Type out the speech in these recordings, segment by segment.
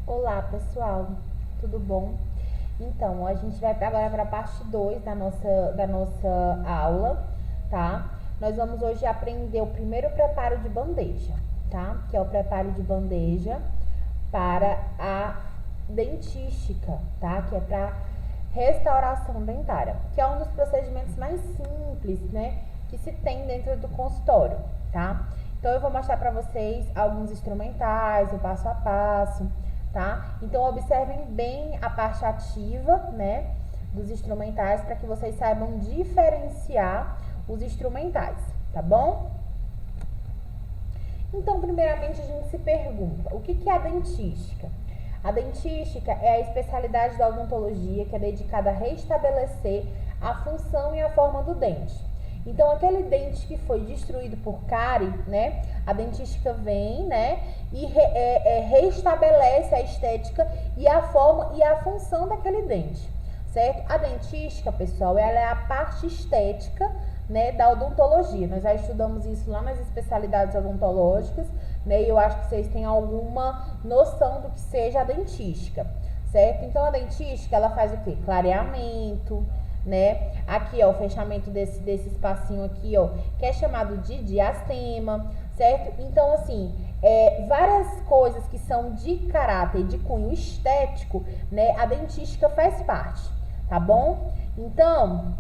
Olá, pessoal, tudo bom? Então, a gente vai agora para a parte 2 da nossa aula, tá? Nós vamos hoje aprender o primeiro preparo de bandeja, tá? Que é o preparo de bandeja para a dentística, tá? Que é para restauração dentária, que é um dos procedimentos mais simples, né? Que se tem dentro do consultório, tá? Então, eu vou mostrar para vocês alguns instrumentais, o passo a passo, tá? Então, observem bem a parte ativa, né, dos instrumentais para que vocês saibam diferenciar os instrumentais, tá bom? Então, primeiramente, a gente se pergunta, o que é a dentística? A dentística é a especialidade da odontologia que é dedicada a restabelecer a função e a forma do dente. Então, aquele dente que foi destruído por cárie, né, a dentística vem, né, e restabelece a estética e a forma e a função daquele dente, certo? A dentística, pessoal, ela é a parte estética, né, da odontologia. Nós já estudamos isso lá nas especialidades odontológicas, né, e eu acho que vocês têm alguma noção do que seja a dentística, certo? Então, a dentística, ela faz o quê? Clareamento, né? Aqui, ó, o fechamento desse espacinho aqui, ó, que é chamado de diastema, certo? Então, assim, várias coisas que são de caráter, de cunho estético, né? A dentística faz parte, tá bom? Então,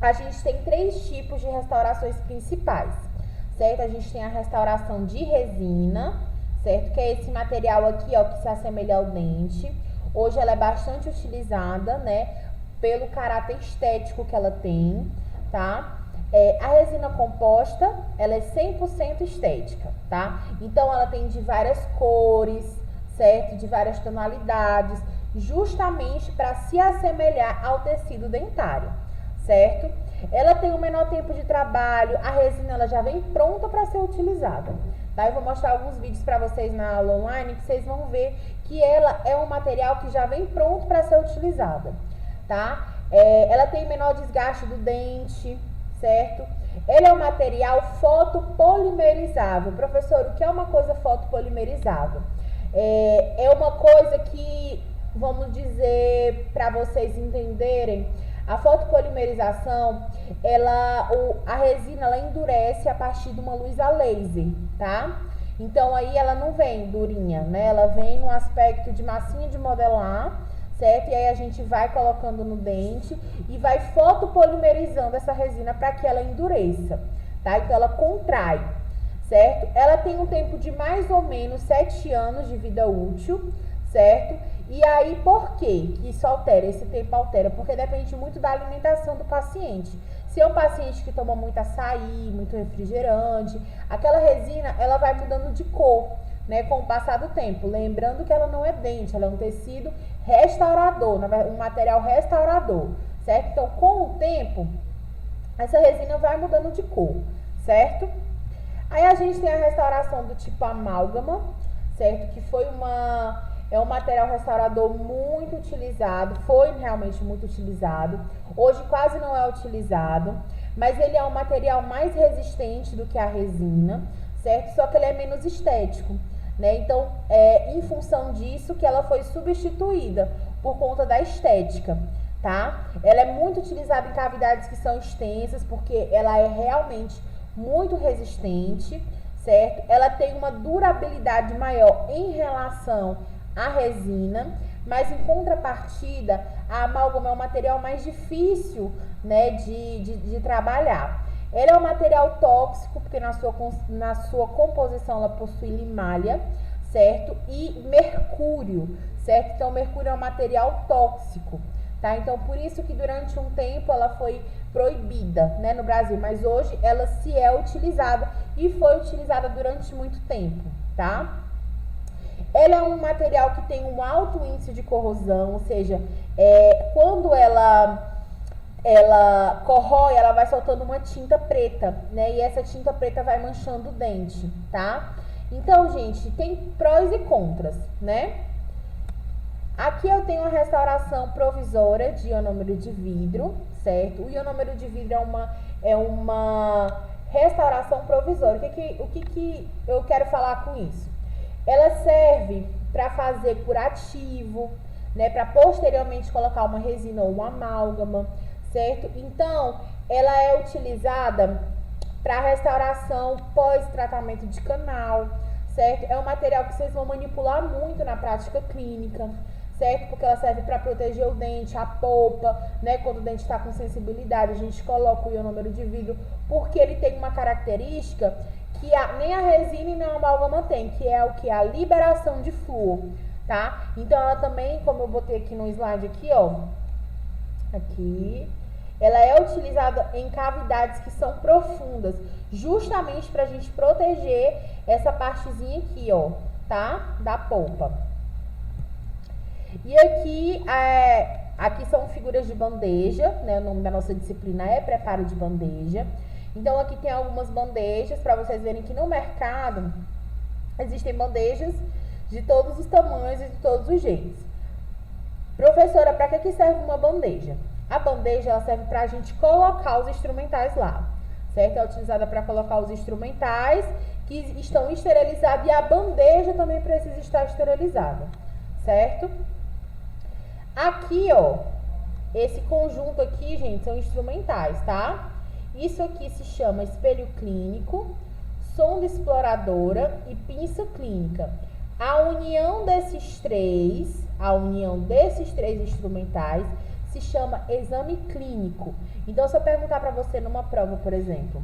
a gente tem 3 tipos de restaurações principais, certo? A gente tem a restauração de resina, certo? Que é esse material aqui, ó, que se assemelha ao dente. Hoje ela é bastante utilizada, né? Pelo caráter estético que ela tem, tá? A resina composta, ela é 100% estética, tá? Então, ela tem de várias cores, certo? De várias tonalidades, justamente para se assemelhar ao tecido dentário, certo? Ela tem um menor tempo de trabalho, a resina ela já vem pronta para ser utilizada, tá? Eu vou mostrar alguns vídeos para vocês na aula online que vocês vão ver que ela é um material que já vem pronto para ser utilizada, tá? Ela tem menor desgaste do dente, certo? Ele é um material fotopolimerizável. Professor, o que é uma coisa fotopolimerizável? É uma coisa que, vamos dizer, para vocês entenderem, a fotopolimerização, a resina, ela endurece a partir de uma luz a laser, tá? Então, aí ela não vem durinha, né? Ela vem no aspecto de massinha de modelar, certo? E aí a gente vai colocando no dente e vai fotopolimerizando essa resina para que ela endureça, tá? Então, ela contrai, certo? Ela tem um tempo de mais ou menos 7 anos de vida útil, certo? E aí, por que isso altera? Esse tempo altera? Porque depende muito da alimentação do paciente. Se é um paciente que toma muito açaí, muito refrigerante, aquela resina, ela vai mudando de cor, né, com o passar do tempo. Lembrando que ela não é dente, ela é um tecido restaurador, um material restaurador, certo? Então, com o tempo, essa resina vai mudando de cor, certo? Aí a gente tem a restauração do tipo amálgama, certo? Que é um material restaurador muito utilizado, foi realmente muito utilizado. Hoje quase não é utilizado, mas ele é um material mais resistente do que a resina, certo? Só que ele é menos estético, né? Então, em função disso que ela foi substituída por conta da estética, tá? Ela é muito utilizada em cavidades que são extensas, porque ela é realmente muito resistente, certo? Ela tem uma durabilidade maior em relação à resina, mas em contrapartida, a amálgama é um material mais difícil, né, de trabalhar. Ela é um material tóxico, porque na sua composição ela possui limalha, certo? E mercúrio, certo? Então, mercúrio é um material tóxico, tá? Então, por isso que durante um tempo ela foi proibida, né, no Brasil, mas hoje ela se é utilizada e foi utilizada durante muito tempo, tá? Ela é um material que tem um alto índice de corrosão, ou seja, quando ela corrói, ela vai soltando uma tinta preta, né? E essa tinta preta vai manchando o dente, tá? Então, gente, tem prós e contras, né? Aqui eu tenho a restauração provisória de ionômero de vidro, certo? O ionômero de vidro é uma restauração provisória. O que eu quero falar com isso? Ela serve para fazer curativo, né, para posteriormente colocar uma resina ou uma amálgama, certo? Então, ela é utilizada para restauração pós-tratamento de canal, certo? É um material que vocês vão manipular muito na prática clínica, certo? Porque ela serve para proteger o dente, a polpa, né? Quando o dente está com sensibilidade, a gente coloca o ionômero de vidro, porque ele tem uma característica que nem a resina e nem a amálgama tem, que é o que? A liberação de flúor, tá? Então ela também, como eu botei aqui no slide aqui, ó, aqui, ela é utilizada em cavidades que são profundas, justamente para a gente proteger essa partezinha aqui, ó, tá? Da polpa. E aqui, aqui são figuras de bandeja, né? O nome da nossa disciplina é preparo de bandeja. Então, aqui tem algumas bandejas para vocês verem que no mercado existem bandejas de todos os tamanhos e de todos os jeitos. Professora, para que serve uma bandeja? A bandeja, ela serve para a gente colocar os instrumentais lá, certo? É utilizada para colocar os instrumentais que estão esterilizados e a bandeja também precisa estar esterilizada, certo? Aqui, ó, esse conjunto aqui, gente, são instrumentais, tá? Isso aqui se chama espelho clínico, sonda exploradora e pinça clínica. A união desses três instrumentais se chama exame clínico. Então, se eu perguntar para você numa prova, por exemplo,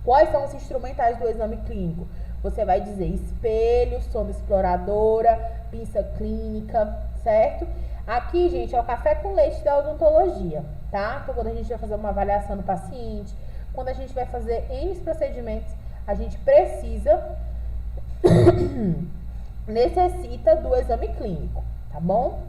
quais são os instrumentais do exame clínico? Você vai dizer espelho, sonda exploradora, pinça clínica, certo? Aqui, gente, é o café com leite da odontologia, tá? Então, quando a gente vai fazer uma avaliação do paciente, quando a gente vai fazer N procedimentos, a gente necessita do exame clínico, tá bom?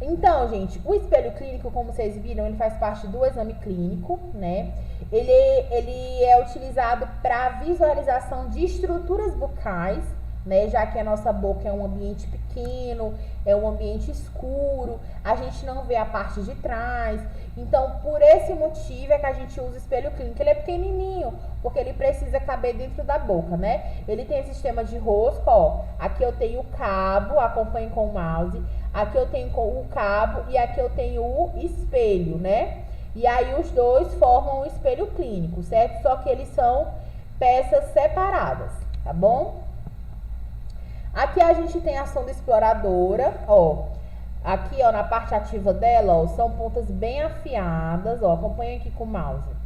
Então, gente, o espelho clínico, como vocês viram, ele faz parte do exame clínico, né? Ele é utilizado para visualização de estruturas bucais, né? Já que a nossa boca é um ambiente pequeno, é um ambiente escuro, a gente não vê a parte de trás. Então, por esse motivo é que a gente usa o espelho clínico. Ele é pequenininho, porque ele precisa caber dentro da boca, né? Ele tem esse sistema de rosca, ó. Aqui eu tenho o cabo, acompanhe com o mouse. Aqui eu tenho o cabo e aqui eu tenho o espelho, né? E aí os dois formam o espelho clínico, certo? Só que eles são peças separadas, tá bom? Aqui a gente tem a sonda exploradora, ó. Aqui, ó, na parte ativa dela, ó, são pontas bem afiadas, ó. Acompanha aqui com o mouse.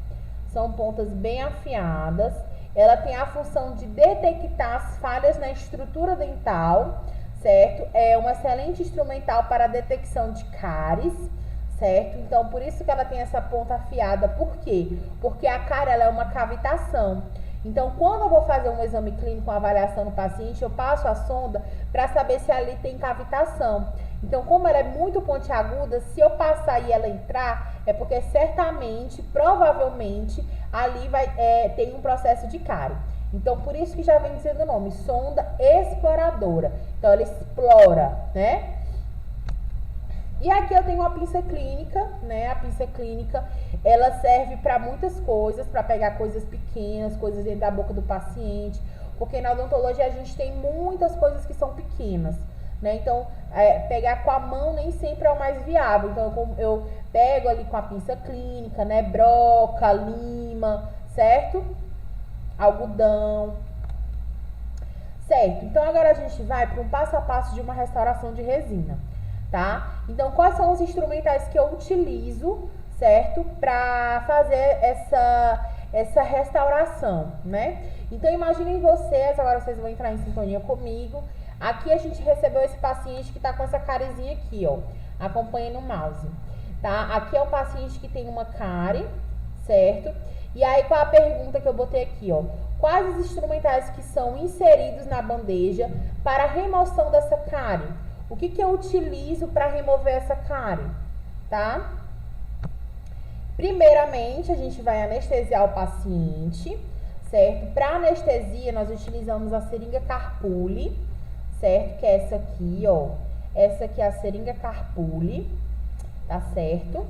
São pontas bem afiadas. Ela tem a função de detectar as falhas na estrutura dental, certo? É um excelente instrumental para a detecção de cáries, certo? Então, por isso que ela tem essa ponta afiada. Por quê? Porque a cárie, ela é uma cavitação. Então, quando eu vou fazer um exame clínico, uma avaliação no paciente, eu passo a sonda para saber se ali tem cavitação. Então, como ela é muito pontiaguda, se eu passar e ela entrar, é porque certamente, provavelmente, ali tem um processo de cárie. Então, por isso que já vem dizendo o nome, sonda exploradora. Então, ela explora, né? E aqui eu tenho uma pinça clínica, né? A pinça clínica, ela serve para muitas coisas, para pegar coisas pequenas, coisas dentro da boca do paciente, porque na odontologia a gente tem muitas coisas que são pequenas, né? Então, pegar com a mão nem sempre é o mais viável. Então, eu pego ali com a pinça clínica, né? Broca, lima, certo? Algodão. Certo, então agora a gente vai para um passo a passo de uma restauração de resina, tá? Então, quais são os instrumentais que eu utilizo, certo? Para fazer essa restauração, né? Então, imaginem vocês, agora vocês vão entrar em sintonia comigo. Aqui a gente recebeu esse paciente que tá com essa carizinha aqui, ó. Acompanhe no mouse, tá? Aqui é um paciente que tem uma cárie, certo? E aí, qual a pergunta que eu botei aqui, ó? Quais os instrumentais que são inseridos na bandeja para a remoção dessa cárie? O que eu utilizo para remover essa cárie, tá? Primeiramente, a gente vai anestesiar o paciente, certo? Para anestesia, nós utilizamos a seringa Carpuli, certo? Que é essa aqui, ó. Essa aqui é a seringa Carpuli, tá certo?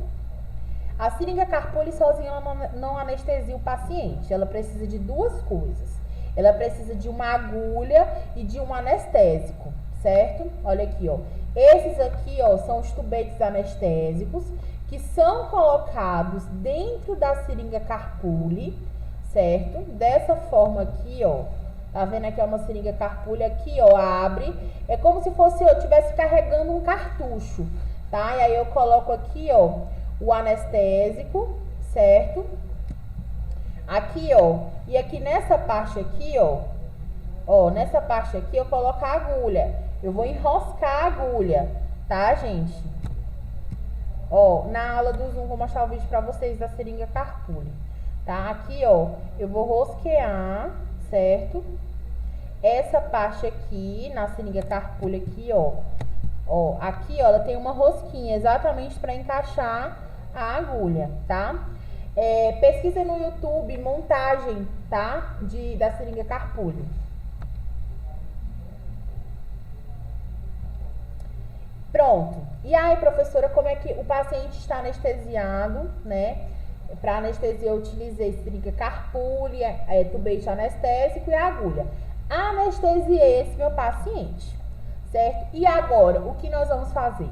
A seringa Carpuli sozinha ela não anestesia o paciente. Ela precisa de duas coisas. ela precisa de uma agulha e de um anestésico, certo? Olha aqui, ó. Esses aqui, ó, são os tubetes anestésicos que são colocados dentro da seringa Carpuli, certo? Dessa forma aqui, ó. Tá vendo aqui é uma seringa Carpuli, aqui, ó, abre. É como se fosse eu estivesse carregando um cartucho, tá? E aí eu coloco aqui, ó, o anestésico, certo? Aqui, ó, e aqui nessa parte aqui, ó, nessa parte aqui eu coloco a agulha. Eu vou enroscar a agulha, tá, gente? Ó, na aula do Zoom vou mostrar o vídeo pra vocês da seringa Carpuli, tá? Aqui, ó, eu vou rosquear, certo? Essa parte aqui, na seringa Carpuli aqui, ó. Ó, aqui, ó, ela tem uma rosquinha exatamente pra encaixar a agulha, tá? Pesquisa no YouTube montagem, tá? Da seringa Carpuli. Pronto. E aí, professora, como é que o paciente está anestesiado, né? Para anestesia eu utilizei seringa Carpuli, tubete anestésico e agulha. Anestesiei esse meu paciente, certo? E agora, o que nós vamos fazer?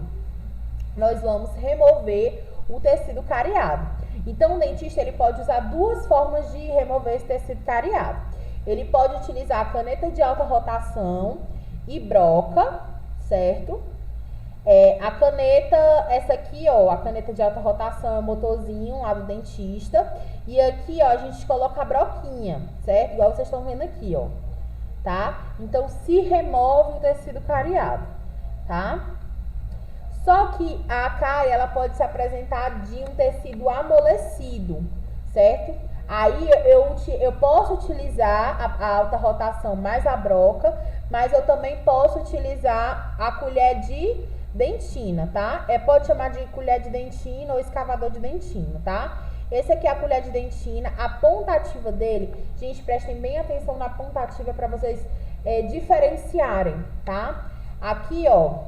Nós vamos remover o tecido cariado. Então, o dentista ele pode usar duas formas de remover esse tecido cariado. Ele pode utilizar a caneta de alta rotação e broca, certo? A caneta, essa aqui, ó, a caneta de alta rotação é o motorzinho lá do dentista. E aqui, ó, a gente coloca a broquinha, certo? Igual vocês estão vendo aqui, ó, tá? Então, se remove o tecido cariado, tá? Só que a cárie, ela pode se apresentar de um tecido amolecido, certo? Aí eu posso utilizar a alta rotação mais a broca, mas eu também posso utilizar a colher de dentina, tá? Pode chamar de colher de dentina ou escavador de dentina, tá? Esse aqui é a colher de dentina, a ponta ativa dele, gente, prestem bem atenção na ponta ativa para vocês diferenciarem, tá? Aqui, ó,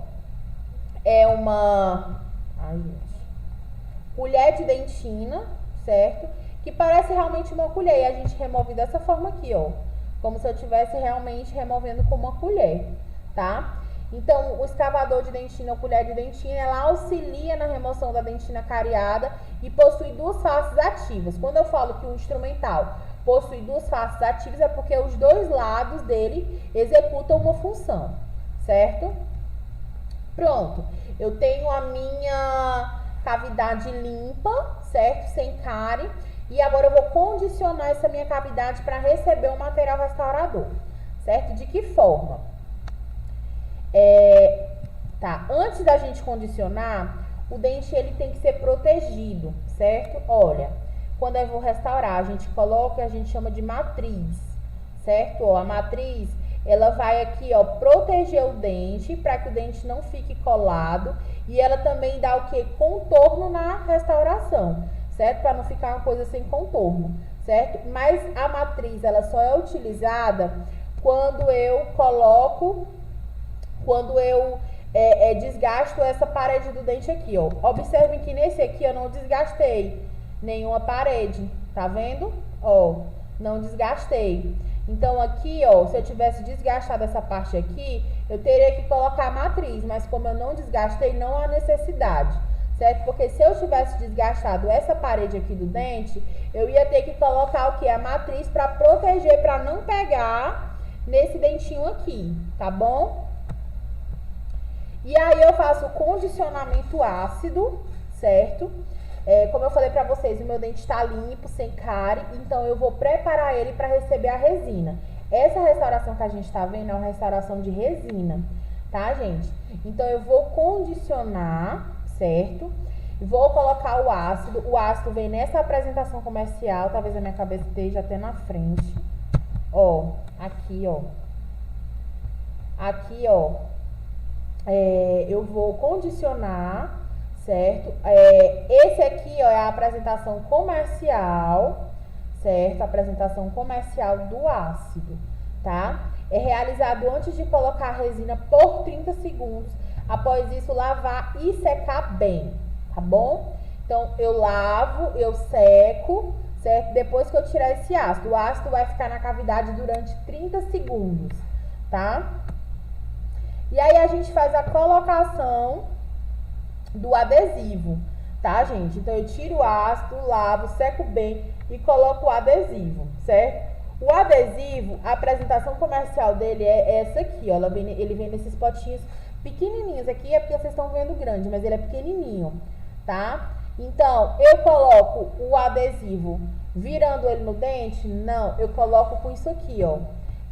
é uma colher de dentina, certo? Que parece realmente uma colher, e a gente remove dessa forma aqui, ó, como se eu estivesse realmente removendo com uma colher, tá? Então, o escavador de dentina ou colher de dentina, ela auxilia na remoção da dentina cariada e possui duas faces ativas. Quando eu falo que o instrumental possui duas faces ativas, é porque os dois lados dele executam uma função, certo? Pronto, eu tenho a minha cavidade limpa, certo? Sem cárie. E agora eu vou condicionar essa minha cavidade para receber o material restaurador, certo? De que forma? Tá, antes da gente condicionar, o dente ele tem que ser protegido, certo? Olha, quando eu vou restaurar, a gente coloca, a gente chama de matriz, certo? Ó, a matriz, ela vai aqui, ó, proteger o dente para que o dente não fique colado, e ela também dá o que? Contorno na restauração, certo? Para não ficar uma coisa sem contorno, certo? Mas a matriz, ela só é utilizada quando eu coloco, quando eu desgasto essa parede do dente aqui, ó. Observem que nesse aqui eu não desgastei nenhuma parede, tá vendo? Ó, não desgastei. Então aqui, ó, se eu tivesse desgastado essa parte aqui, eu teria que colocar a matriz, mas como eu não desgastei, não há necessidade, certo? Porque se eu tivesse desgastado essa parede aqui do dente, eu ia ter que colocar o que? A matriz para proteger, para não pegar nesse dentinho aqui, tá bom? E aí eu faço o condicionamento ácido, certo? Como eu falei pra vocês, o meu dente tá limpo, sem cárie, então eu vou preparar ele para receber a resina. Essa restauração que a gente tá vendo é uma restauração de resina, tá, gente? Então eu vou condicionar, certo? Vou colocar o ácido vem nessa apresentação comercial, talvez a minha cabeça esteja até na frente. Ó, aqui, ó. Aqui, ó. Eu vou condicionar, certo? Esse aqui, ó, é a apresentação comercial, certo? A apresentação comercial do ácido, tá? É realizado antes de colocar a resina por 30 segundos. Após isso, lavar e secar bem, tá bom? Então, eu lavo, eu seco, certo? Depois que eu tirar esse ácido, o ácido vai ficar na cavidade durante 30 segundos, tá? E aí a gente faz a colocação do adesivo, tá, gente? Então eu tiro o ácido, lavo, seco bem e coloco o adesivo, certo? O adesivo, a apresentação comercial dele é essa aqui, ó. Ele vem nesses potinhos pequenininhos. Aqui é porque vocês estão vendo grande, mas ele é pequenininho, tá? Então, eu coloco o adesivo virando ele no dente? Não, eu coloco com isso aqui, ó,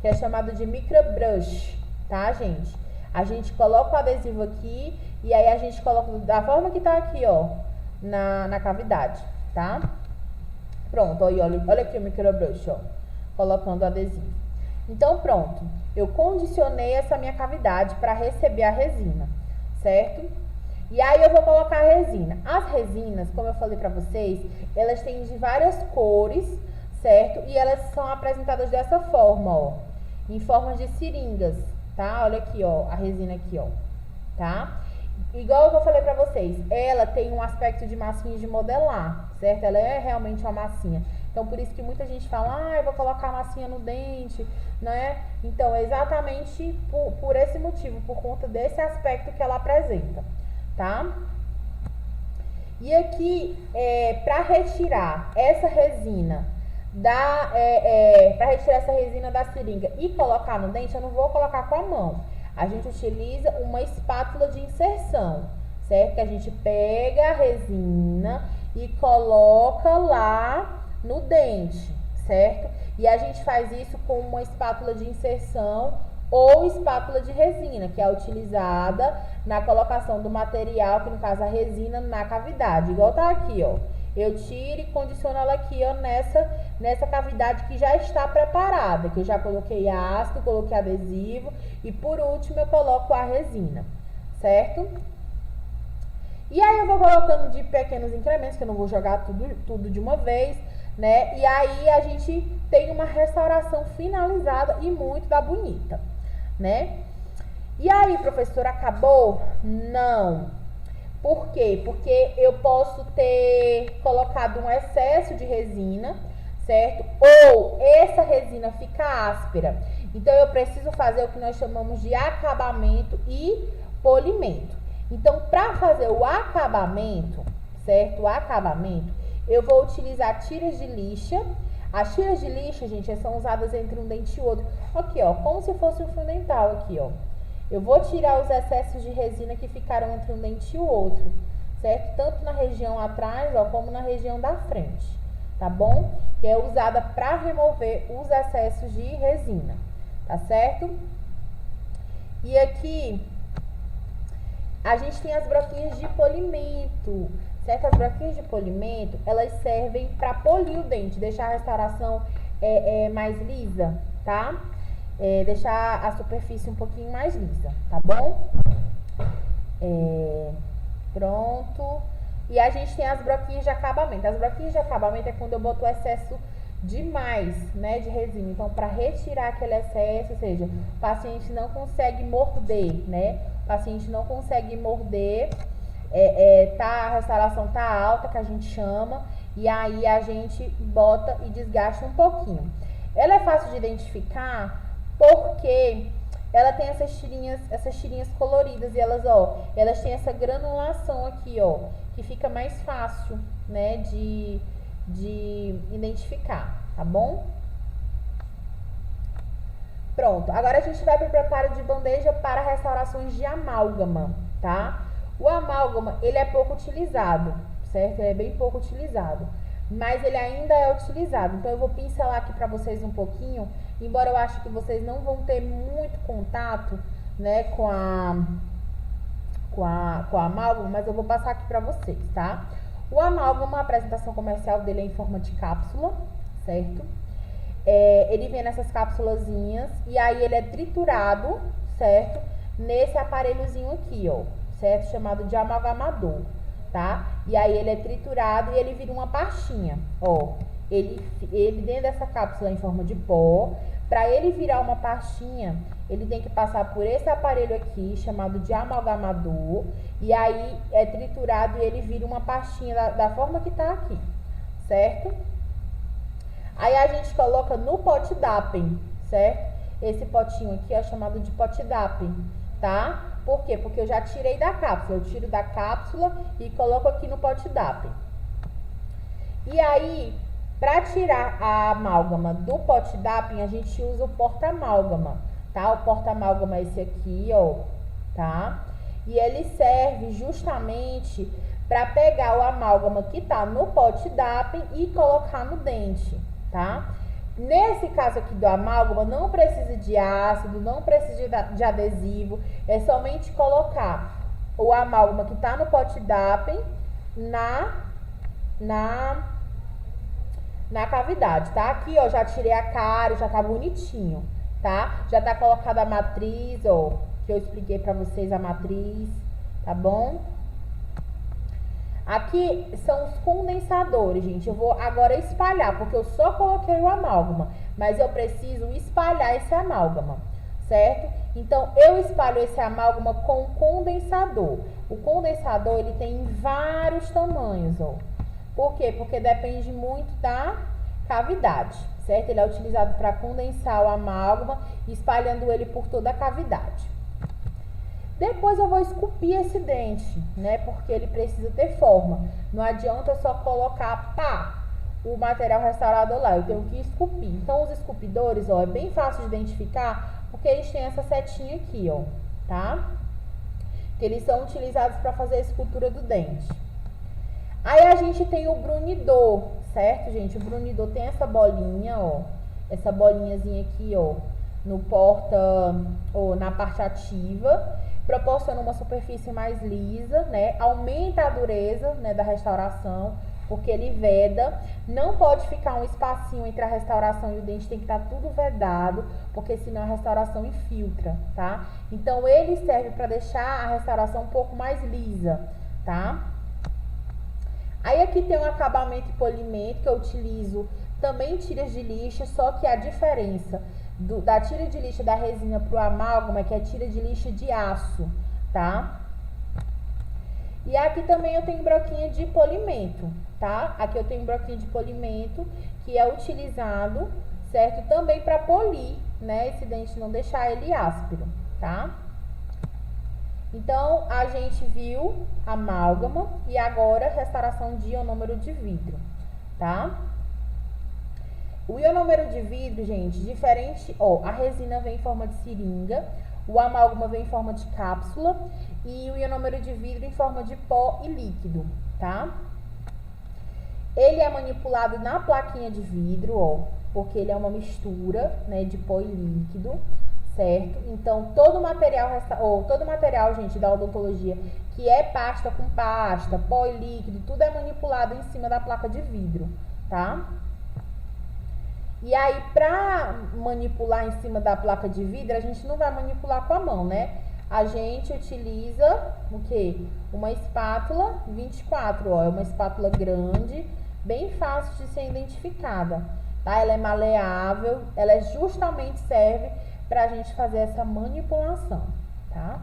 que é chamado de microbrush, tá, gente? A gente coloca o adesivo aqui e aí a gente coloca da forma que tá aqui, ó, na cavidade, tá? Pronto, olha aqui o microbrush, ó, colocando o adesivo. Então, pronto, eu condicionei essa minha cavidade para receber a resina, certo? E aí eu vou colocar a resina. As resinas, como eu falei pra vocês, elas têm de várias cores, certo? E elas são apresentadas dessa forma, ó, em forma de seringas, tá? Olha aqui, ó, a resina aqui, ó, tá? Igual eu falei pra vocês, ela tem um aspecto de massinha de modelar, certo? Ela é realmente uma massinha. Então, por isso que muita gente fala, eu vou colocar massinha no dente, né? Então, é exatamente por esse motivo, por conta desse aspecto que ela apresenta, tá? E aqui, para retirar essa resina da seringa e colocar no dente, eu não vou colocar com a mão. A gente utiliza uma espátula de inserção, certo? Que a gente pega a resina e coloca lá no dente, certo? E a gente faz isso com uma espátula de inserção ou espátula de resina, que é utilizada na colocação do material, que no caso a resina, na cavidade. Igual tá aqui, ó. Eu tiro e condiciono ela aqui, ó, nessa cavidade que já está preparada, que eu já coloquei ácido, coloquei adesivo e por último eu coloco a resina, certo? E aí eu vou colocando de pequenos incrementos, que eu não vou jogar tudo de uma vez, né? E aí a gente tem uma restauração finalizada e muito da bonita, né? E aí, professora, acabou? Não. Por quê? Porque eu posso ter colocado um excesso de resina, certo? Ou essa resina fica áspera. Então, eu preciso fazer o que nós chamamos de acabamento e polimento. Então, para fazer o acabamento, certo? O acabamento, eu vou utilizar tiras de lixa. As tiras de lixa, gente, são usadas entre um dente e outro. Aqui, ó, como se fosse um fio dental aqui, ó. Eu vou tirar os excessos de resina que ficaram entre um dente e o outro, certo? Tanto na região atrás, ó, como na região da frente, tá bom? Que é usada para remover os excessos de resina, tá certo? E aqui, a gente tem as broquinhas de polimento, certo? As broquinhas de polimento, elas servem para polir o dente, deixar a restauração mais lisa, tá? Deixar a superfície um pouquinho mais lisa, tá bom? Pronto. E a gente tem as broquinhas de acabamento. As broquinhas de acabamento é quando eu boto o excesso demais, né, de resina. Então, para retirar aquele excesso, ou seja, o paciente não consegue morder, né? O paciente não consegue morder, a restauração tá alta, que a gente chama, e aí a gente bota e desgasta um pouquinho. Ela é fácil de identificar porque ela tem essas tirinhas coloridas e elas têm essa granulação aqui, ó, que fica mais fácil, né, de identificar, tá bom? Pronto, agora a gente vai para o preparo de bandeja para restaurações de amálgama, tá? O amálgama, ele é pouco utilizado, certo? Ele é bem pouco utilizado, mas ele ainda é utilizado. Então, eu vou pincelar aqui para vocês um pouquinho, embora eu acho que vocês não vão ter muito contato, né, com a amálgama, mas eu vou passar aqui para vocês, tá? O amálgama, a apresentação comercial dele é em forma de cápsula, certo? Ele vem nessas cápsulazinhas e aí ele é triturado, certo? Nesse aparelhozinho aqui, ó, certo? Chamado de amalgamador, tá? E aí ele é triturado e ele vira uma pastinha, ó. Ele dentro dessa cápsula em forma de pó, para ele virar uma pastinha, ele tem que passar por esse aparelho aqui, chamado de amalgamador, e aí é triturado e ele vira uma pastinha da forma que tá aqui, certo? Aí a gente coloca no pote DAPEN, certo? Esse potinho aqui é chamado de pote DAPEN, tá? Por quê? Porque eu já tirei da cápsula. Eu tiro da cápsula e coloco aqui no pote DAPEN. E aí, para tirar a amálgama do pote DAPEN, a gente usa o porta-amálgama, tá? O porta-amálgama é esse aqui, ó, tá? E ele serve justamente para pegar o amálgama que tá no pote DAPEN e colocar no dente, tá? Nesse caso aqui do amálgama, não precisa de ácido, não precisa de adesivo, é somente colocar o amálgama que tá no pote DAPEN na cavidade, tá? Aqui, ó, já tirei a cárie, já tá bonitinho, tá? Já tá colocada a matriz, ó, que eu expliquei pra vocês a matriz, tá bom? Aqui são os condensadores, gente. Eu vou agora espalhar, porque eu só coloquei o amálgama, mas eu preciso espalhar esse amálgama, certo? Então, eu espalho esse amálgama com o condensador. O condensador, ele tem vários tamanhos, ó. Por quê? Porque depende muito da cavidade, certo? Ele é utilizado para condensar o amálgama, espalhando ele por toda a cavidade. Depois eu vou esculpir esse dente, né? Porque ele precisa ter forma. Não adianta só colocar, pá, o material restaurador lá. Eu tenho que esculpir. Então, os esculpidores, ó, é bem fácil de identificar, porque eles têm essa setinha aqui, ó, tá? Que eles são utilizados para fazer a escultura do dente. Aí a gente tem o brunidor, certo, gente? O brunidor tem essa bolinha, ó. Essa bolinhazinha aqui, ó, no porta, ou na parte ativa. Proporciona uma superfície mais lisa, né? Aumenta a dureza, né, da restauração, porque ele veda. Não pode ficar um espacinho entre a restauração e o dente, tem que estar tudo vedado, porque senão a restauração infiltra, tá? Então, ele serve para deixar a restauração um pouco mais lisa, tá? Aí aqui tem um acabamento e polimento que eu utilizo também tiras de lixa, só que a diferença da tira de lixa da resina pro amálgama é que é tira de lixa de aço, tá? E aqui também eu tenho broquinha de polimento, tá? Aqui eu tenho broquinha de polimento que é utilizado, certo? Também para polir, né? Esse dente, não deixar ele áspero, tá? Então, a gente viu amálgama e agora restauração de ionômero de vidro, tá? O ionômero de vidro, gente, diferente, ó, a resina vem em forma de seringa, o amálgama vem em forma de cápsula e o ionômero de vidro em forma de pó e líquido, tá? Ele é manipulado na plaquinha de vidro, ó, porque ele é uma mistura, né, de pó e líquido, certo? Então, todo material, gente, da odontologia, que é pasta com pasta, pó e líquido, tudo é manipulado em cima da placa de vidro, tá? E aí, pra manipular em cima da placa de vidro, a gente não vai manipular com a mão, né? A gente utiliza o quê? Uma espátula 24, ó, é uma espátula grande, bem fácil de ser identificada, tá? Ela é maleável, ela justamente serve pra gente fazer essa manipulação, tá?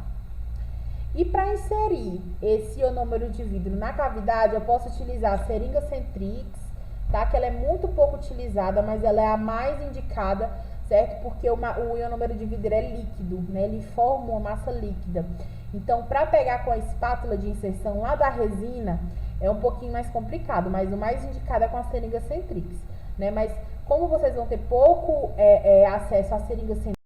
E para inserir esse ionômero de vidro na cavidade, eu posso utilizar a seringa Centrix, tá? Que ela é muito pouco utilizada, mas ela é a mais indicada, certo? Porque o ionômero de vidro é líquido, né? Ele forma uma massa líquida. Então, para pegar com a espátula de inserção lá da resina, é um pouquinho mais complicado, mas o mais indicado é com a seringa Centrix, né? Mas como vocês vão ter pouco acesso à seringa Centrix,